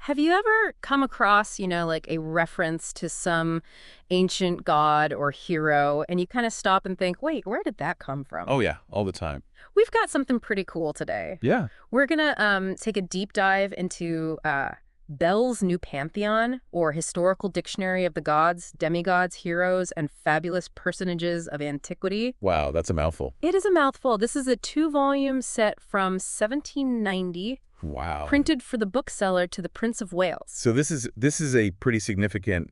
Have you ever come across, like a reference to some ancient god or hero, and you kind of stop and think, wait, where did that come from? Oh yeah, all the time. We've got something pretty cool today. Yeah. We're going to take a deep dive into Bell's New Pantheon, or Historical Dictionary of the Gods, Demigods, Heroes, and Fabulous Personages of Antiquity. Wow, that's a mouthful. It is a mouthful. This is a 2-volume set from 1790. Wow. Printed for the bookseller to the Prince of Wales. So this is a pretty significant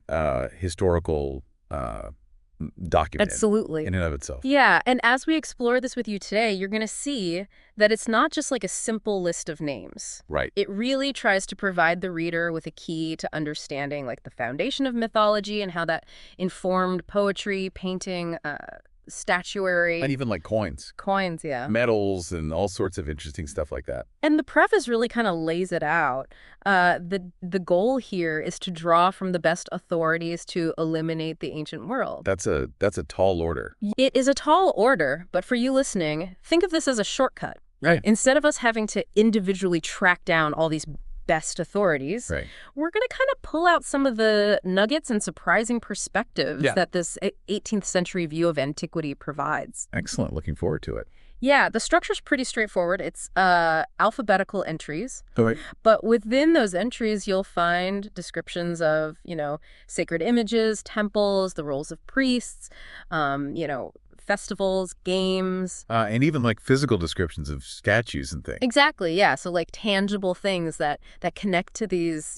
historical document. Absolutely. In and of itself. Yeah, and as we explore this with you today, you're going to see that it's not just like a simple list of names. Right. It really tries to provide the reader with a key to understanding like the foundation of mythology and how that informed poetry, painting, statuary. And even like coins. Coins, yeah. Metals and all sorts of interesting stuff like that. And the preface really kind of lays it out. The goal here is to draw from the best authorities to eliminate the ancient world. That's a tall order. It is a tall order, but for you listening, think of this as a shortcut. Right. Instead of us having to individually track down all these best authorities, right, we're going to kind of pull out some of the nuggets and surprising perspectives that this 18th century view of antiquity provides. Excellent. Looking forward to it. Yeah, the structure's pretty straightforward. It's alphabetical entries. All right. But within those entries, you'll find descriptions of, sacred images, temples, the roles of priests, festivals, games. And even like physical descriptions of statues and things. Exactly, yeah. So like tangible things that connect to these,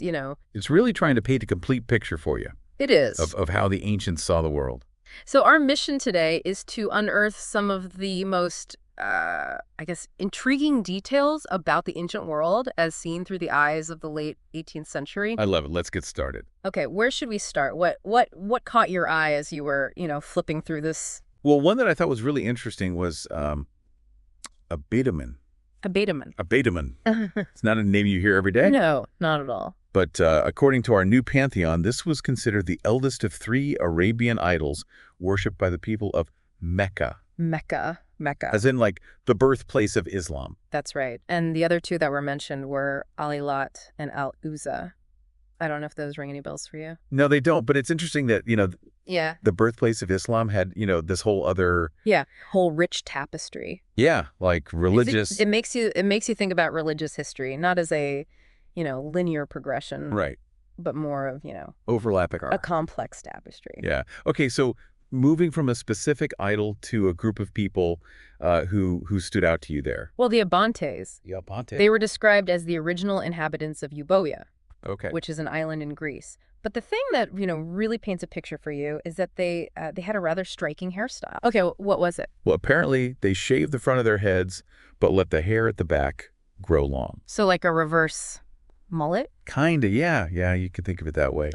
It's really trying to paint a complete picture for you. It is. Of how the ancients saw the world. So our mission today is to unearth some of the most, intriguing details about the ancient world as seen through the eyes of the late 18th century. I love it. Let's get started. Okay, where should we start? What caught your eye as you were, flipping through this? Well, one that I thought was really interesting was a betaman. A betaman. A betaman. It's not a name you hear every day. No, not at all. But according to our new Pantheon, this was considered the eldest of 3 Arabian idols worshipped by the people of Mecca. Mecca. As in like the birthplace of Islam. That's right. And the other 2 that were mentioned were Al-Ilat and Al-Uzza. I don't know if those ring any bells for you. No, they don't. But it's interesting that, the birthplace of Islam had, this whole other... Yeah, whole rich tapestry. Yeah, like religious... It makes you think about religious history, not as a, linear progression. Right. But more of, overlapping. A complex tapestry. Yeah. Okay, so moving from a specific idol to a group of people who stood out to you there. Well, the Abantes. The Abantes. They were described as the original inhabitants of Euboea. Okay. Which is an island in Greece. But the thing that, really paints a picture for you is that they had a rather striking hairstyle. Okay, what was it? Well, apparently they shaved the front of their heads, but let the hair at the back grow long. So like a reverse mullet? Kinda, yeah. Yeah, you could think of it that way.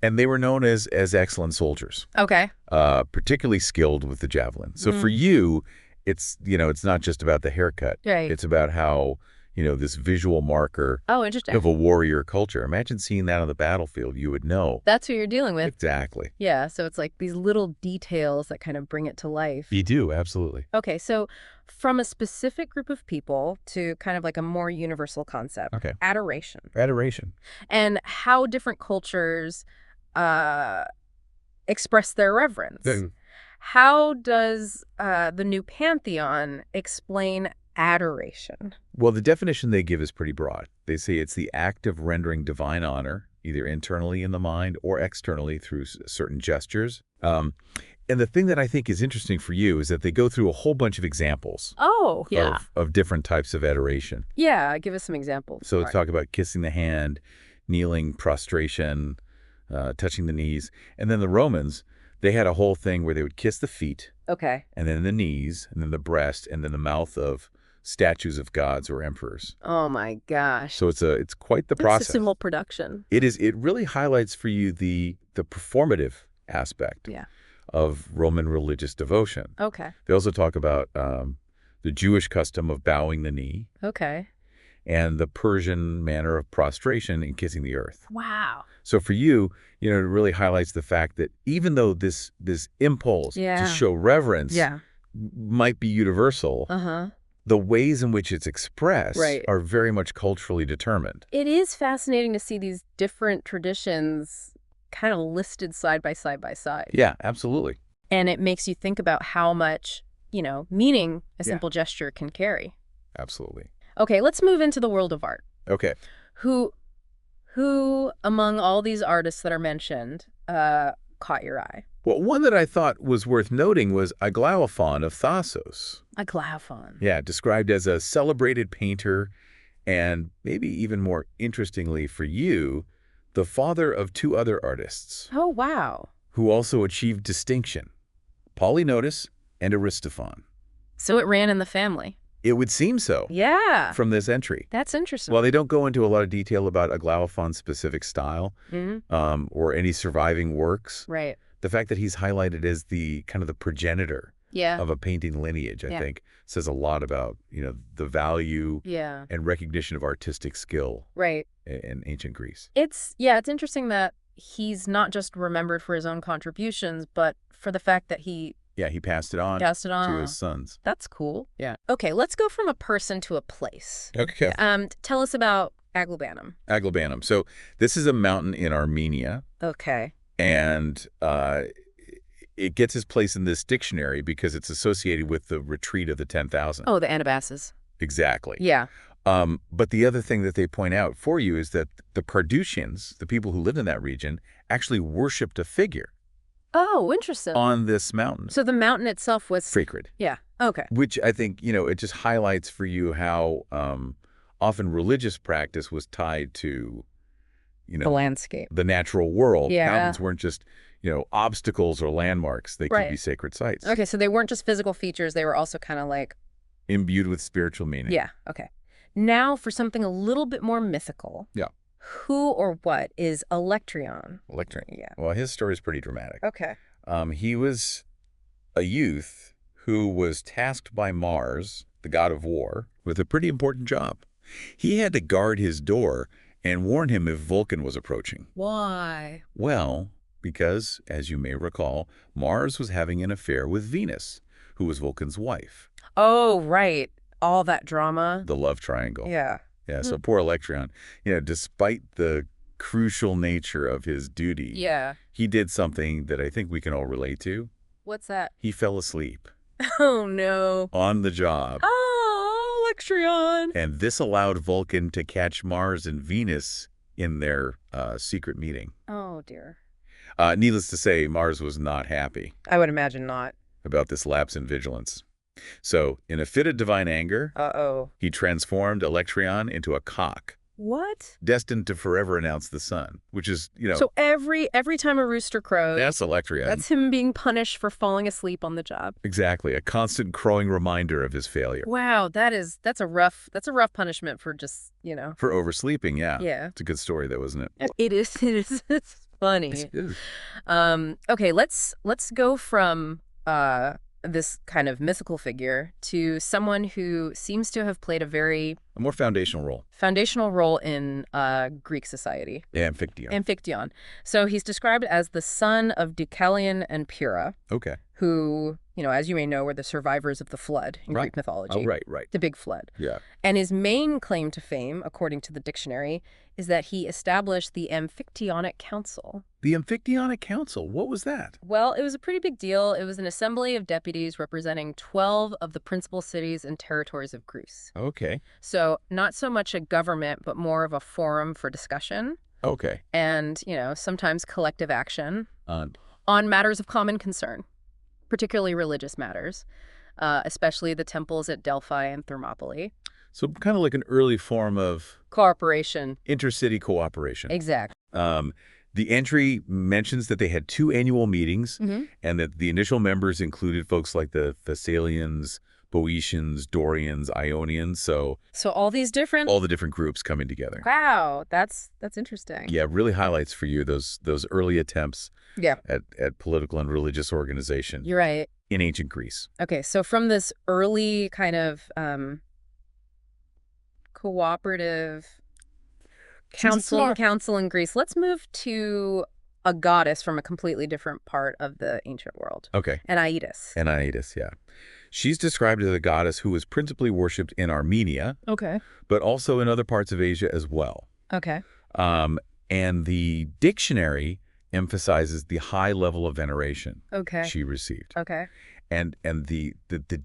And they were known as excellent soldiers. Okay. Particularly skilled with the javelin. So for you, it's not just about the haircut. Right. It's about how... this visual marker interesting. Of a warrior culture. Imagine seeing that on the battlefield. You would know. That's who you're dealing with. Exactly. Yeah, so it's like these little details that kind of bring it to life. You do, absolutely. Okay, so from a specific group of people to kind of like a more universal concept. Okay. Adoration. Adoration. And how different cultures express their reverence. How does the new Pantheon explain adoration? Well, the definition they give is pretty broad. They say it's the act of rendering divine honor, either internally in the mind or externally through certain gestures. And the thing that I think is interesting for you is that they go through a whole bunch of examples. Oh, yeah. Of different types of adoration. Yeah, give us some examples. So let's talk about kissing the hand, kneeling, prostration, touching the knees. And then the Romans, they had a whole thing where they would kiss the feet. Okay. And then the knees, and then the breast, and then the mouth of statues of gods or emperors. Oh my gosh. So it's quite the process. It's a simple production. It is. It really highlights for you the performative aspect of Roman religious devotion. Okay. They also talk about the Jewish custom of bowing the knee. Okay. And the Persian manner of prostration and kissing the earth. Wow. So for you, it really highlights the fact that even though this impulse to show reverence might be universal, the ways in which it's expressed Right. are very much culturally determined. It is fascinating to see these different traditions kind of listed side by side by side. Yeah, absolutely. And it makes you think about how much, meaning a Yeah. simple gesture can carry. Absolutely. Okay, let's move into the world of art. Okay. Who among all these artists that are mentioned caught your eye? Well, one that I thought was worth noting was Aglaophon of Thasos. Aglaophon. Yeah, described as a celebrated painter and maybe even more interestingly for you, the father of two other artists Oh, wow. who also achieved distinction, Polygnotus and Aristophon. So it ran in the family. It would seem so Yeah. from this entry. That's interesting. Well, they don't go into a lot of detail about Aglaophon's specific style Mm-hmm. or any surviving works. Right. The fact that he's highlighted as the kind of the progenitor Yeah. of a painting lineage, I Yeah. think, says a lot about, the value Yeah. and recognition of artistic skill Right. in ancient Greece. It's interesting that he's not just remembered for his own contributions, but for the fact that he Yeah, he passed it on passed it on. to his sons. That's cool. Yeah. Okay, let's go from a person to a place. Okay. Tell us about Aglabanum. Aglabanum. So this is a mountain in Armenia, Okay. and it gets its place in this dictionary because it's associated with the retreat of the 10,000. Oh, the Anabasis. Exactly. Yeah. But the other thing that they point out for you is that the Carduchians, the people who lived in that region, actually worshipped a figure Oh, interesting. on this mountain. So the mountain itself was... Sacred. Yeah. Okay. Which I think, it just highlights for you how often religious practice was tied to, The landscape. the natural world. Yeah. Mountains weren't just, obstacles or landmarks. They could Right. be sacred sites. Okay, so they weren't just physical features. They were also kind of like... Imbued with spiritual meaning. Yeah, okay. Now for something a little bit more mythical. Yeah. Who or what is Electrion? Electric. Yeah. Well, his story is pretty dramatic. Okay. He was a youth who was tasked by Mars, the god of war, with a pretty important job. He had to guard his door and warn him if Vulcan was approaching. Why? Well, because, as you may recall, Mars was having an affair with Venus, who was Vulcan's wife. Oh, right. All that drama. The love triangle. Yeah. Yeah, so poor Electrion, despite the crucial nature of his duty, Yeah. he did something that I think we can all relate to. What's that? He fell asleep Oh, no. on the job. Oh, Electrion. And this allowed Vulcan to catch Mars and Venus in their secret meeting. Oh, dear. Needless to say, Mars was not happy I would imagine not. about this lapse in vigilance. So, in a fit of divine anger, Uh-oh. he transformed Electrion into a cock, What? destined to forever announce the sun, which is, So every time a rooster crows, that's Electrion. that's him being punished for falling asleep on the job. Exactly, a constant crowing reminder of his failure. Wow, that's a rough punishment for just, For oversleeping, yeah. Yeah. It's a good story, though, isn't it? It is. It's funny. It is. Okay, let's go from this kind of mythical figure to someone who seems to have played a very A more foundational role. foundational role in Greek society. Amphictyon. Amphictyon. So he's described as the son of Deucalion and Pyrrha, Okay. who, as you may know, were the survivors of the flood in Right. Greek mythology. Oh, right. The big flood. Yeah. And his main claim to fame, according to the dictionary, is that he established the Amphictyonic Council. The Amphictyonic Council, what was that? Well, it was a pretty big deal. It was an assembly of deputies representing 12 of the principal cities and territories of Greece. Okay. So not so much a government, but more of a forum for discussion Okay. and, sometimes collective action On on matters of common concern, particularly religious matters, especially the temples at Delphi and Thermopylae. So kind of like an early form of Cooperation. intercity cooperation. Exactly. The entry mentions that they had 2 annual meetings Mm-hmm. and that the initial members included folks like the Thessalians, Boeotians, Dorians, Ionians, so all these different... all the different groups coming together. Wow, that's interesting. Yeah, really highlights for you those early attempts Yeah, at political and religious organization you're right. in ancient Greece. Okay, so from this early kind of cooperative council in Greece, let's move to a goddess from a completely different part of the ancient world. Okay. Anaitis. Anaitis, yeah. She's described as a goddess who was principally worshipped in Armenia, Okay. but also in other parts of Asia as well. Okay. And the dictionary emphasizes the high level of veneration Okay. she received. Okay. And the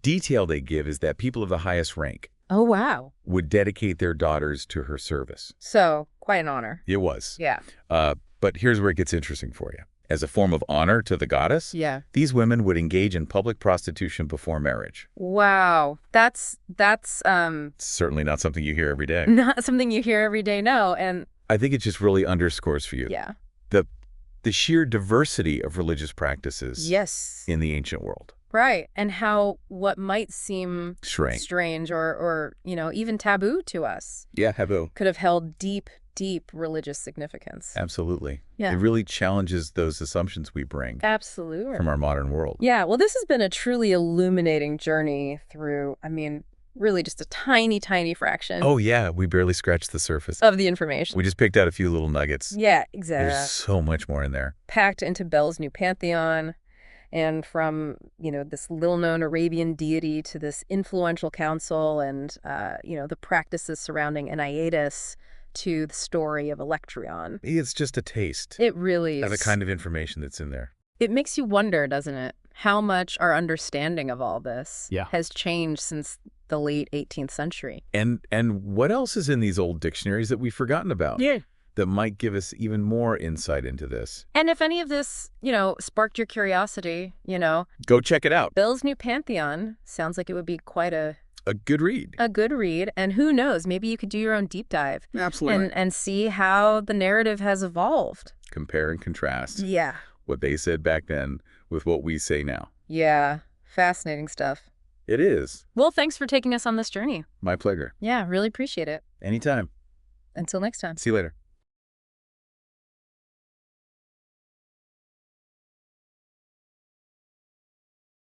detail they give is that people of the highest rank Oh, wow. would dedicate their daughters to her service. So, quite an honor. It was. Yeah. But here's where it gets interesting for you. As a form of honor to the goddess, Yeah. these women would engage in public prostitution before marriage. Wow. That's Certainly not something you hear every day. not something you hear every day, no. And I think it just really underscores for you yeah. the sheer diversity of religious practices Yes. in the ancient world. Right. And how what might seem strange or, even taboo to us Yeah, taboo. could have held deep, deep religious significance. Absolutely. Yeah. It really challenges those assumptions we bring Absolutely. from our modern world. Yeah. Well, this has been a truly illuminating journey through, really just a tiny, tiny fraction Oh, yeah. We barely scratched the surface. of the information. We just picked out a few little nuggets. Yeah, exactly. There's so much more in there. Packed into Bel's new pantheon. And from, this little-known Arabian deity to this influential council and, the practices surrounding Enaiadus to the story of Electrion. It's just a taste It really of the is. kind of information that's in there. It makes you wonder, doesn't it, how much our understanding of all this Yeah. has changed since the late 18th century. And what else is in these old dictionaries that we've forgotten about? Yeah. That might give us even more insight into this. And if any of this, sparked your curiosity, Go check it out. Bel's new pantheon sounds like it would be quite a good read. a good read. And who knows, maybe you could do your own deep dive. Absolutely. And see how the narrative has evolved. Compare and contrast Yeah. what they said back then with what we say now. Yeah. Fascinating stuff. It is. Well, thanks for taking us on this journey. My pleasure. Yeah, really appreciate it. Anytime. Until next time. See you later.